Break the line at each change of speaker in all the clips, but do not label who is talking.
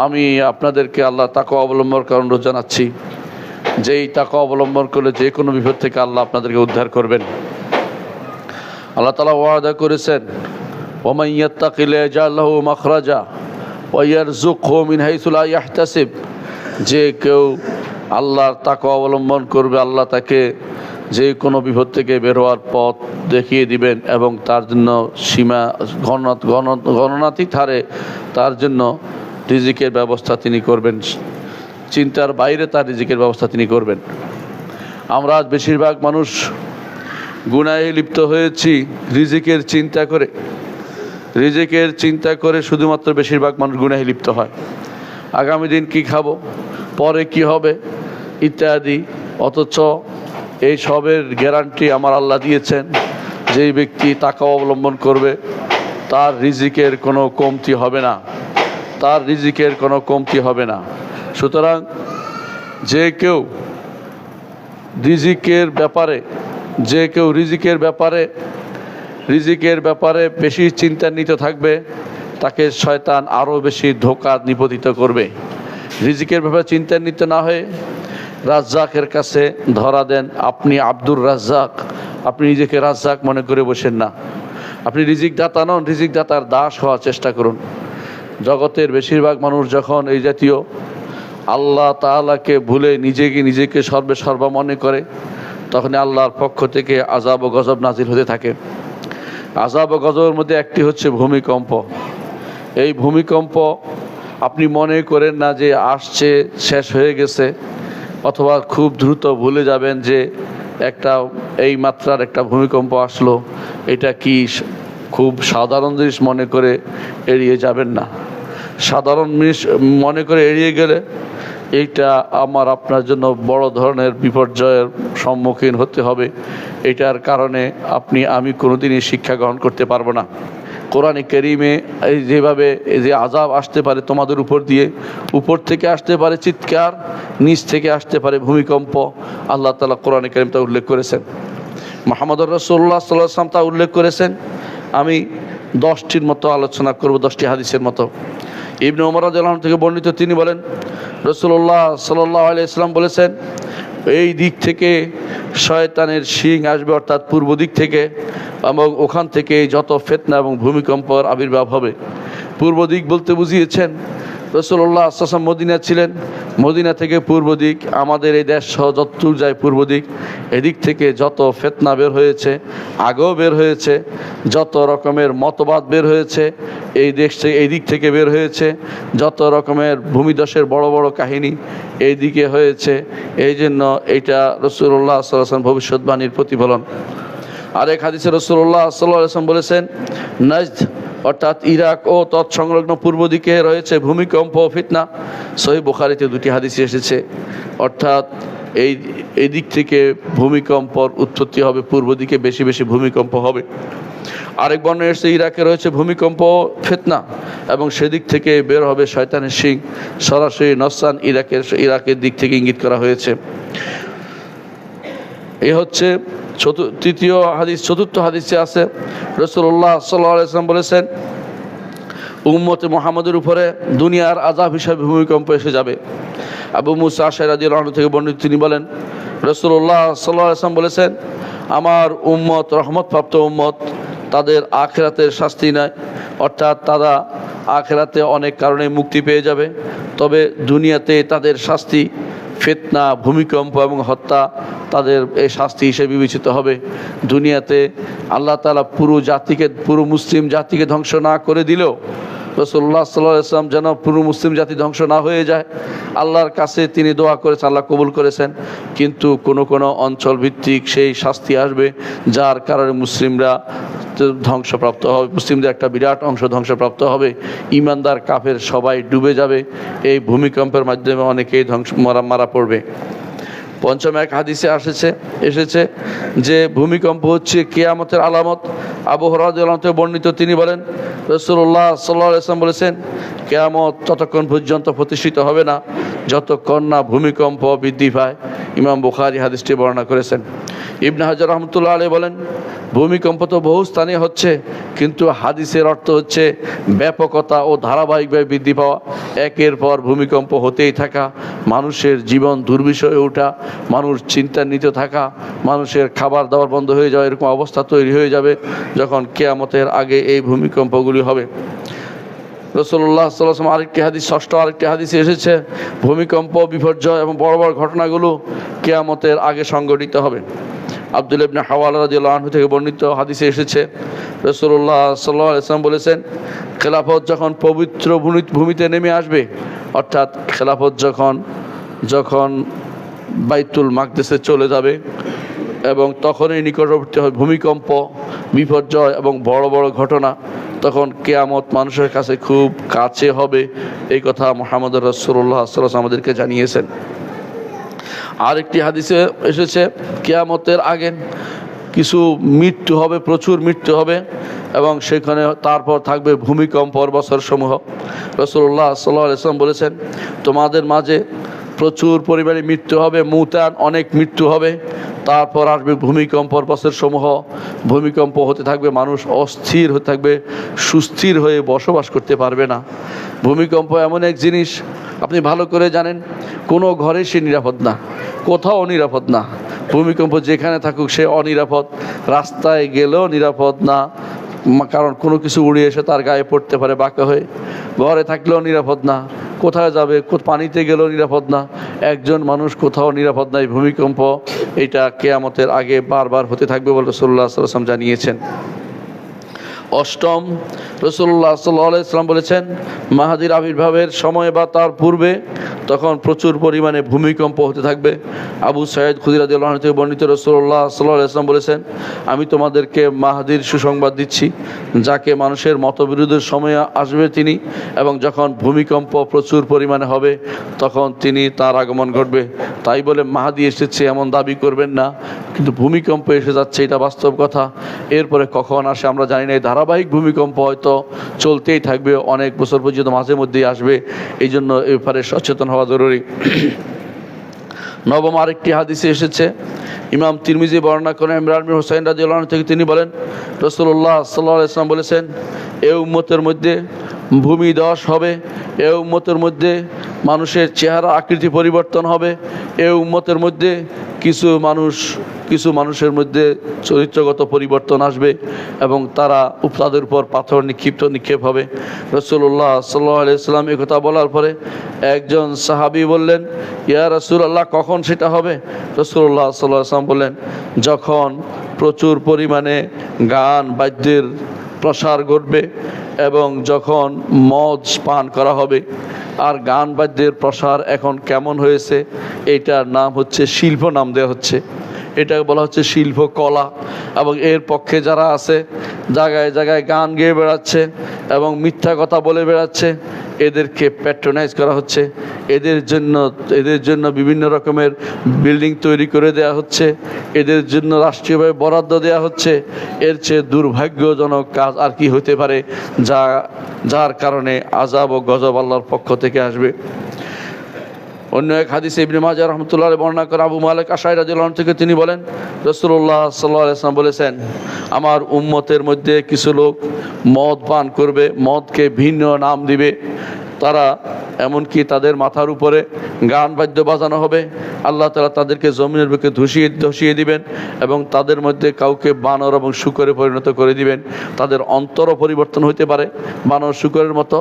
আমি আপনাদেরকে আল্লাহ তাকওয়া অবলম্বন করার অনুরোধ জানাচ্ছি, যেই তাকওয়া অবলম্বন করলে যে কোনো বিপদ থেকে আল্লাহ আপনাদেরকে উদ্ধার করবেন। আল্লাহ তাআলা ওয়াদা করেছেন, ওমান ইয়াত্তাকিল্লাহ ইয়াজআল লাহু মাখরাজা ওয়া ইয়ারযুকহু মিন হাইসু লা ইয়াহতাসিব। যে কেউ আল্লাহর তাকওয়া অবলম্বন করবে, আল্লাহ তাকে যে কোনো বিপদ থেকে বের হওয়ার পথ দেখিয়ে দিবেন এবং তার জন্য সীমা গণনাতীত হারে তার জন্য রিজিকের ব্যবস্থা তিনি করবেন। চিন্তার বাইরে তার রিজিকের ব্যবস্থা তিনি করবেন। আমরা আজ বেশিরভাগ মানুষ গুনাহে লিপ্ত হয়েছি রিজিকের চিন্তা করে শুধুমাত্র বেশিরভাগ মানুষ গুনাহে লিপ্ত হয়। আগামী দিন কি খাবো, পরে কি হবে ইত্যাদি। অথচ এই সবের গ্যারান্টি আমার আল্লাহ দিয়েছেন, যেই ব্যক্তি তাকওয়া অবলম্বন করবে তার রিজিকের কোনো কমতি হবে না। সুতরাং যে কেউ রিজিকের ব্যাপারে বেশি চিন্তান্বিত থাকবে, তাকে শয়তান আরও বেশি ধোঁকা নিপতিত করবে। রিজিকের ব্যাপারে চিন্তান্বিত না হয়ে রাজ্জাকের কাছে ধরা দেন। আপনি আব্দুর রাজ্জাক, আপনি নিজেকে রাজ্জাক মনে করে বসেন না। আপনি রিজিক দাতা নন, রিজিক দাতার দাস হওয়ার চেষ্টা করুন। জগতের বেশিরভাগ মানুষ যখন এই জাতীয় আল্লাহ তাআলাকে ভুলে নিজেকে সর্বা মনে করে, তখন আল্লাহর পক্ষ থেকে আযাব ও গজব নাজিল হতে থাকে। আযাব ও গজবের মধ্যে একটি হচ্ছে ভূমিকম্প। এই ভূমিকম্প আপনি মনে করেন না যে আসছে, শেষ হয়ে গেছে, অথবা খুব দ্রুত ভুলে যাবেন যে এই মাত্রার একটা ভূমিকম্প আসলো, এটা কি খুব সাধারণ জিনিস মনে করে এড়িয়ে যাবেন না। সাধারণ জিনিস মনে করে এড়িয়ে গেলে এইটা আমার আপনার জন্য বড় ধরনের বিপর্যয়ের সম্মুখীন হতে হবে। এটার কারণে আমি কোনোদিনই শিক্ষা গ্রহণ করতে পারবো না। কোরআনে কারীমে যেভাবে যে আযাব আসতে পারে তোমাদের উপর থেকে আসতে পারে চিৎকার, নিচ থেকে আসতে পারে ভূমিকম্প, আল্লাহ তাআলা কোরআনে কারীম তা উল্লেখ করেছেন। মুহাম্মদুর রাসূলুল্লাহ সাল্লাল্লাহু আলাইহি ওয়াসাল্লাম তা উল্লেখ করেছেন। আমি 10টির মতো আলোচনা করব, 10টি হাদিসের মতো। ইবনে ওমর রাদিয়াল্লাহু আনহু থেকে বর্ণিত, তিনি বলেন, রাসূলুল্লাহ সাল্লাল্লাহু আলাইহি ওয়াসাল্লাম বলেছেন, এই দিক থেকে শয়তানের শিং আসবে, অর্থাৎ পূর্ব দিক থেকে, এবং ওখান থেকে যত ফিতনা এবং ভূমিকম্পর আবির্ভাব হবে। পূর্ব দিক বলতে বুঝিয়েছেন রাসূলুল্লাহ সাল্লাল্লাহু আলাইহি ওয়াসাল্লাম মদিনা ছিলেন, মদিনা থেকে পূর্ব দিক, আমাদের এই দেশ সহ যতদূর যায় পূর্ব দিক, এদিক থেকে যত ফিতনা বের হয়েছে, আগেও বের হয়েছে, যত রকমের মতবাদ বের হয়েছে এই দিক থেকে বের হয়েছে, যত রকমের ভূমিধসের বড় বড় কাহিনী এই দিকে হয়েছে। এই জন্য এটা রাসূলুল্লাহ সাল্লাল্লাহু আলাইহি ওয়াসাল্লাম ভবিষ্যৎবাণীর প্রতিফলন। আরেক হাদিসে রাসূলুল্লাহ সাল্লাল্লাহু আলাইহি ওয়াসাল্লাম বলেছেন, নাজদ অর্থাৎ ইরাক ও তৎসংলগ্ন পূর্ব দিকে রয়েছে ভূমিকম্প ও ফিতনা। সহিহ বুখারীতে 2টি হাদিস এসেছে, অর্থাৎ এই দিক থেকে ভূমিকম্পর উৎপত্তি হবে, পূর্ব দিকে বেশি বেশি ভূমিকম্প হবে। আরেক বর্ণনায় এসেছে ইরাকে রয়েছে ভূমিকম্প ফিতনা এবং সেদিক থেকে বের হবে শয়তানের শিং। সরাসরি নসরান ইরাকের দিক থেকে ইঙ্গিত করা হয়েছে। এ হচ্ছে তৃতীয় হাদিস। চতুর্থ হাদিসে আছে রাসূলুল্লাহ সাল্লাল্লাহু আলাইহি ওয়াসাল্লাম বলেছেন, উম্মতে মুহাম্মদের উপরে দুনিয়ার আযাব হিসাবে ভূমিকম্প এসে যাবে। আবু মুসা আশআরী রাদিয়াল্লাহু আনহু থেকে বর্ণিত, তিনি বলেন, রাসূলুল্লাহ সাল্লাল্লাহু আলাইহি ওয়াসাল্লাম বলেছেন, আমার উম্মত রহমতপ্রাপ্ত উম্মত, তাদের আখিরাতের শাস্তি নাই, অর্থাৎ তারা আখিরাতে অনেক কারণে মুক্তি পেয়ে যাবে, তবে দুনিয়াতে তাদের শাস্তি ফিতনা, ভূমিকম্প এবং হত্যা তাদের এই শাস্তি হিসেবে বিবেচিত হবে। দুনিয়াতে আল্লাহ তাআলা পুরো মুসলিম জাতিকে ধ্বংস না করে দিলেও রাসূলুল্লাহ সাল্লাল্লাহু আলাইহি ওয়াসাল্লাম যেন পুরো মুসলিম জাতি ধ্বংস না হয়ে যায়, আল্লাহর কাছে তিনি দোয়া করেছেন, আল্লাহ কবুল করেছেন। কিন্তু কোনো অঞ্চল ভিত্তিক সেই শাস্তি আসবে, যার কারণে মুসলিমরা ধ্বংসপ্রাপ্ত হবে, মুসলিমদের একটা বিরাট অংশ ধ্বংসপ্রাপ্ত হবে, ঈমানদার কাফের সবাই ডুবে যাবে। এই ভূমিকম্পের মাধ্যমে অনেকেই মারা পড়বে। পঞ্চম এক হাদিসে এসেছে যে ভূমিকম্প হচ্ছে কিয়ামতের আলামত। আবু হুরায়রা রাদিয়াল্লাহু আনহু বর্ণিত, তিনি বলেন, রাসূলুল্লাহ সাল্লাল্লাহু আলাইহি ওয়াসাল্লাম বলেছেন, কিয়ামত ততক্ষণ পর্যন্ত প্রতিষ্ঠিত হবে না যতক্ষণ না ভূমিকম্প বৃদ্ধি পায়। ইমাম বুখারী হাদিসটি বর্ণনা করেছেন। ইবনে হাজার রহমতুল্লাহ আলাইহি বলেন, ভূমিকম্প তো বহু স্থানে হচ্ছে, কিন্তু হাদিসের অর্থ হচ্ছে ব্যাপকতা ও ধারাবাহিকভাবে বৃদ্ধি পাওয়া, একের পর ভূমিকম্প হতেই থাকা, মানুষের জীবন দুর্বিষহ হয়ে ওঠা, মানুষ চিন্তান্বিত থাকা, মানুষের খাবার দাবার বন্ধ হয়ে যাওয়া, এরকম অবস্থা তৈরি হয়ে যাবে যখন কিয়ামতের আগে এই ভূমিকম্পগুলি হবে। রাসূলুল্লাহ সাল্লাল্লাহু আলাইহি ওয়াসাল্লাম আরেকটি হাদিস, ষষ্ঠ আরেকটি হাদিসে এসেছে ভূমিকম্প, বিপর্যয় এবং বড় বড় ঘটনাগুলো কিয়ামতের আগে সংঘটিত হবে। আব্দুল্লাহ ইবনে হাওয়ালা রাদিয়াল্লাহু আনহু থেকে বর্ণিত হাদিসে এসেছে রাসূলুল্লাহ সাল্লাল্লাহু আলাইহি ওয়াসাল্লাম বলেছেন, খেলাফত যখন পবিত্র ভূমিতে নেমে আসবে, অর্থাৎ খেলাফত যখন বাইতুল মাকদেসে চলে যাবে, এবং তখনই নিকটবর্তী হয় ভূমিকম্প, বিপর্যয় এবং বড় বড় ঘটনা, তখন কিয়ামত মানুষের কাছে খুব কাছে হবে। এই কথা মুহাম্মদ রাসূলুল্লাহ সাল্লাল্লাহু আলাইহি ওয়াসাল্লাম আমাদেরকে জানিয়েছেন। আরেকটি হাদিসে এসেছে কিয়ামতের আগে কিছু মৃত্যু হবে, প্রচুর মৃত্যু হবে, এবং সেখানে তারপর থাকবে ভূমিকম্পর বছরসমূহ। রাসূলুল্লাহ সাল্লাল্লাহু আলাইহি ওয়াসাল্লাম বলেছেন, তোমাদের মাঝে প্রচুর পরিমাণে মৃত্যু হবে, মুতান অনেক মৃত্যু হবে, তারপর আসবে ভূমিকম্পর বছরসমূহ। ভূমিকম্প হতে থাকবে, মানুষ অস্থির হতে থাকবে, সুস্থির হয়ে বসবাস করতে পারবে না। ভূমিকম্প এমন এক জিনিস, আপনি ভালো করে জানেন, কোনো ঘরে সে নিরাপদ না, কোথাও নিরাপদ না। ভূমিকম্প যেখানে থাকুক সে অনিরাপদ, রাস্তায় গেলেও নিরাপদ না, কারণ কোনো কিছু উড়ে এসে তার গায়ে পড়তে পারে বাঁকা হয়ে। ঘরে থাকলেও নিরাপদ না, কোথায় যাবে, পানিতে গেলেও নিরাপদ না, একজন মানুষ কোথাও নিরাপদ নাই। ভূমিকম্প এটা কিয়ামতের আগে বারবার হতে থাকবে বলে রাসূলুল্লাহ সাল্লাল্লাহু আলাইহি ওয়াসাল্লাম জানিয়েছেন। অষ্টম, রাসূলুল্লাহ সাল্লাল্লাহু আলাইহি ওয়াসাল্লাম বলেছেন, মাহাদির আবির্ভাবের সময় বা তার পূর্বে তখন প্রচুর পরিমাণে ভূমিকম্প হতে থাকবে। আবু সাঈদ খুদরী রাদিয়াল্লাহু আনহু থেকে বর্ণিত, রাসূলুল্লাহ সাল্লাল্লাহু আলাইহি ওয়াসাল্লাম বলেছেন, আমি তোমাদেরকে মাহাদির সুসংবাদ দিচ্ছি, যাকে মানুষের মতবিরোধের সময় আসবে তিনি, এবং যখন ভূমিকম্প প্রচুর পরিমাণে হবে তখন তার আগমন ঘটবে। তাই বলে মাহাদি এসেছে এমন দাবি করবেন না, কিন্তু ভূমিকম্প এসে যাচ্ছে এটা বাস্তব কথা। এরপরে কখন আসে আমরা জানি না, এই ধারাবাহিক ভূমিকম্প হয়তো চলতেই থাকবে, অনেক বছর পর্যন্ত মাঝে মধ্যেই আসবে, এই জন্য এ ব্যাপারে সচেতন হওয়া জরুরি। নবম আরেকটি হাদিসে এসেছে, ইমাম তিরমিজি বর্ণনা করেন ইমরান বিন হুসাইন রাদিয়াল্লাহু আনহু থেকে, তিনি বলেন, রাসূলুল্লাহ সাল্লাল্লাহু আলাইহি ওয়াসাল্লাম বলেছেন, এ উম্মতের মধ্যে ভূমিধস হবে, এ উম্মতের মধ্যে মানুষের চেহারা আকৃতি পরিবর্তন হবে, এ উম্মতের মধ্যে কিছু মানুষের মধ্যে চরিত্রগত পরিবর্তন আসবে, এবং তাদের উপর পাথর নিক্ষেপ হবে। রাসূলুল্লাহ সাল্লাল্লাহু আলাইহি ওয়াসাল্লাম এই কথা বলার পরে একজন সাহাবী বললেন, ইয়া রাসূলুল্লাহ, কখন সেটা হবে? রাসূলুল্লাহ সাল্লাল্লাহু আলাইহি ওয়াসাল্লাম বললেন, যখন প্রচুর পরিমাণে গান বাদ্যের প্রসার ঘটবে, এবং যখন মদ পান করা হবে। আর গান বাদ্যের প্রসার এখন কেমন হয়েছে, এইটার নাম হচ্ছে শিল্প, নাম দেওয়া হচ্ছে, এটাকে বলা হচ্ছে শিল্প কলা। এবং এর পক্ষে যারা আছে, জায়গায় জায়গায় গান গেয়ে বেড়াচ্ছে এবং মিথ্যা কথা বলে বেড়াচ্ছে, এদেরকে প্যাট্রোনাইজ করা হচ্ছে, এদের জন্য বিভিন্ন রকমের বিল্ডিং তৈরি করে দেওয়া হচ্ছে, এদের জন্য রাষ্ট্রীয়ভাবে বরাদ্দ দেওয়া হচ্ছে। এর চেয়ে দুর্ভাগ্যজনক কাজ আর কি হতে পারে, যার কারণে আযাব ও গজব আল্লাহর পক্ষ থেকে আসবে। অন্য এক হাদিসে ইবনে মাজাহ রাহমাতুল্লাহ আলাইহি বর্ণনা করে আবু মালিক আশআরী রাদিয়াল্লাহু আনহু থেকে, তিনি বলেন, রাসূলুল্লাহ সাল্লাল্লাহু আলাইহি ওয়াসাল্লাম বলেছেন, আমার উম্মতের মধ্যে কিছু লোক মদ পান করবে, মদকে ভিন্ন নাম দিবে, তারা এমনকি তাদের মাথার উপরে গান বাদ্য বাজানো হবে, আল্লাহ তাআলা তাদেরকে জমিনের বুকে ধসিয়ে দিবেন, এবং তাদের মধ্যে কাউকে বানর এবং শূকরে পরিণত করে দিবেন। তাদের অন্তরও পরিবর্তন হতে পারে বানর শূকরের মতো,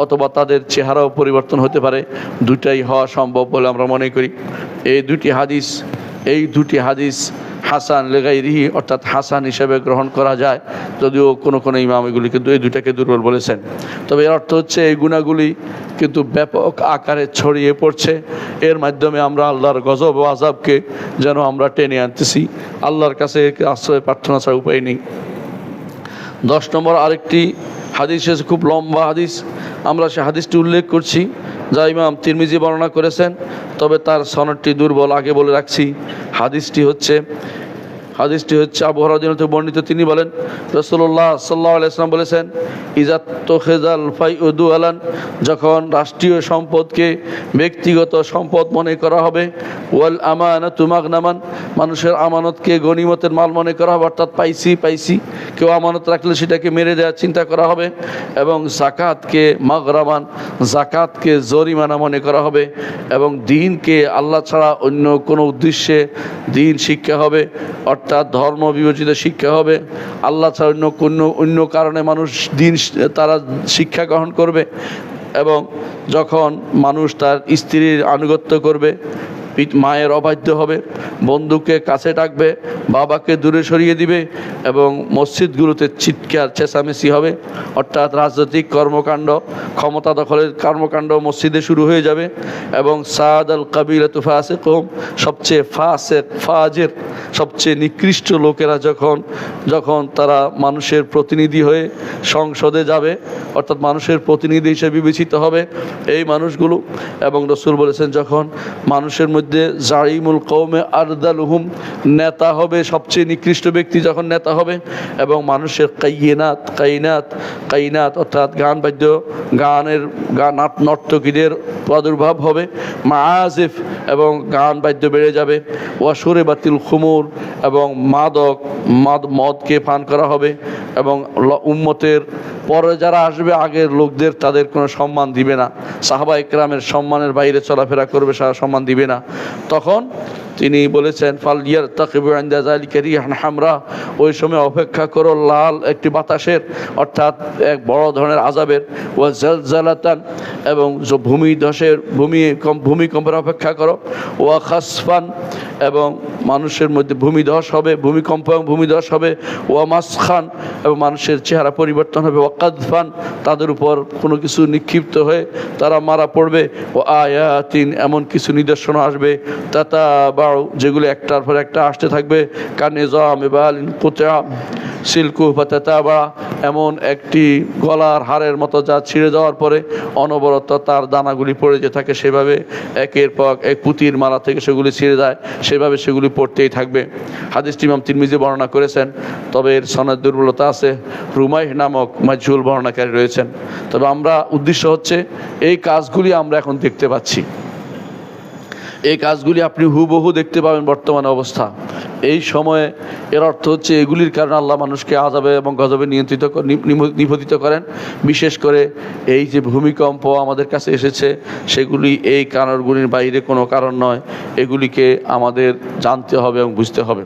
অথবা তাদের চেহারাও পরিবর্তন হতে পারে। দুটাই হওয়া সম্ভব বলে আমরা মনে করি। এই দুটি হাদিস হাসান লিগাইরিহি, অর্থাৎ হাসান হিসেবে গ্রহণ করা যায়, যদিও কোনো ইমাম এগুলিকে এই দুটাকে দুর্বল বলেছেন। তবে এর অর্থ হচ্ছে এই গুণাগুলি কিন্তু ব্যাপক আকারে ছড়িয়ে পড়ছে, এর মাধ্যমে আমরা আল্লাহর গজব ও আযাবকে যেন আমরা টেনে আনতেছি। আল্লাহর কাছে আশ্রয় প্রার্থনা ছাড়া উপায় নেই। 10 নম্বর আরেকটি হাদিস এসে, খুব লম্বা হাদিস, আমরা সে হাদিসটি উল্লেখ করছি, যা ইমাম তিরমিজি বর্ণনা করেছেন, তবে তার সনদটি দুর্বল, আগে বলে রাখছি। হাদিসটি হচ্ছে, হাদিসটি হচ্ছে আবু হুরায়রা রাদিয়াল্লাহু আনহু বর্ণিত। তিনি বলেন, রাসূলুল্লাহ সাল্লাল্লাহু আলাইহি ওয়াসাল্লাম বলেছেন, ইজাত তুখিযাল ফাইউদু আলান, যখন রাষ্ট্রীয় সম্পদকে ব্যক্তিগত সম্পদ মনে করা হবে, ওয়াল আমানাতু মাগনামান, মানুষের আমানতকে গনিমতের মাল মনে করা হবে, অর্থাৎ পাইছি কেউ আমানত রাখলে সেটাকে মেরে দেওয়ার চিন্তা করা হবে, এবং জাকাতকে মাগরামান, জাকাতকে জরিমানা মনে করা হবে, এবং দ্বীনকে আল্লাহ ছাড়া অন্য কোনো উদ্দেশ্যে দ্বীন শিক্ষা হবে, অর্থাৎ ধর্ম বিবেচিত শিক্ষা হবে, আল্লাহ ছাড়া অন্য কারণে মানুষ দ্বীন তারা শিক্ষা গ্রহণ করবে। এবং যখন মানুষ তার স্ত্রীর আনুগত্য করবে, মায়ের অবাধ্য হবে, বন্ধুকে কাছে ডাকবে, বাবাকে দূরে সরিয়ে দিবে, এবং মসজিদগুলোতে চিৎকার চেঁচামেচি হবে, অর্থাৎ রাজনৈতিক কর্মকাণ্ড, ক্ষমতা দখলের কর্মকাণ্ড মসজিদে শুরু হয়ে যাবে। এবং সাদ আল কাবিলাতু ফাসিকুহুম, সবচেয়ে ফাসিক ফাজির, সবচেয়ে নিকৃষ্ট লোকেরা যখন তারা মানুষের প্রতিনিধি হয়ে সংসদে যাবে, অর্থাৎ মানুষের প্রতিনিধি হিসেবে বিবেচিত হবে এই মানুষগুলো। এবং রাসূল বলেছেন, যখন মানুষের মধ্যে জারিমুল কওমে আরদালুহুম, নেতা হবে সবচেয়ে নিকৃষ্ট ব্যক্তি যখন নেতা হবে, এবং মানুষের কাইনাত অর্থাৎ নর্তকীদের প্রাদুর্ভাব হবে, মাআজিফ, এবং গান বাদ্য বেড়ে যাবে, ওয়াসুরে বাতিল খুমুর, এবং মদকে পান করা হবে, এবং উম্মতের পরে যারা আসবে আগের লোকদের তাদের কোনো সম্মান দিবে না, সাহাবা ইকরামের সম্মানের বাইরে চলাফেরা করবে, সারা সম্মান দিবে না। তখন তিনি বলেছেন, ফালিয়ার তাকিবু ইনদা যালিকা রিহান হামরা, ওই সময় অপেক্ষা করো লাল একটি বাতাসের, অর্থাৎ এক বড় ধরনের আযাবের, ওয়া জালজালাতান, এবং ভূমিকম্পের অপেক্ষা করো, ওয়া খাসফান, এবং মানুষের মধ্যে ভূমিধস হবে, ভূমিকম্প এবং ভূমিধস হবে, ওয়া মাসখান, এবং মানুষের চেহারা পরিবর্তন হবে, ওয়া কাদফান, তাদের উপর কোনো কিছু নিক্ষিপ্ত হয়ে তারা মারা পড়বে, ও আয়াতিন, এমন কিছু নিদর্শন আসবে, তাতাবাউ, যেগুলো একটার পর একটা আসতে থাকবে, কানিজাম বালিন কুতা সিল্কু বা তাতাবা, এমন একটি গলার হারের মতো যা ছিঁড়ে যাওয়ার পরে অনবরত তার দানাগুলি পড়ে যে থাকে, সেভাবে একের পর এক পুঁতির মালা থেকে সেগুলি ছিঁড়ে যায়, সেভাবে সেগুলি পড়তেই থাকবে। হাদিসটি ইমাম তিরমিজি বর্ণনা করেছেন, তবে এর সনদ দুর্বলতা আছে, রুমাইহ নামক মাজহুল বর্ণনাকারী রয়েছেন। তবে আমরা উদ্দেশ্য হচ্ছে এই কাজগুলি আমরা এখন দেখতে পাচ্ছি, এই কাজগুলি আপনি হুবহু দেখতে পাবেন বর্তমান অবস্থা। এই সময়ে এর অর্থ হচ্ছে এগুলির কারণে আল্লাহ মানুষকে আযাবে এবং গজবে নিপতিত করেন। বিশেষ করে এই যে ভূমিকম্প আমাদের কাছে এসেছে, সেগুলি এই কারণগুলির বাইরে কোনো কারণ নয়, এগুলিকে আমাদের জানতে হবে এবং বুঝতে হবে।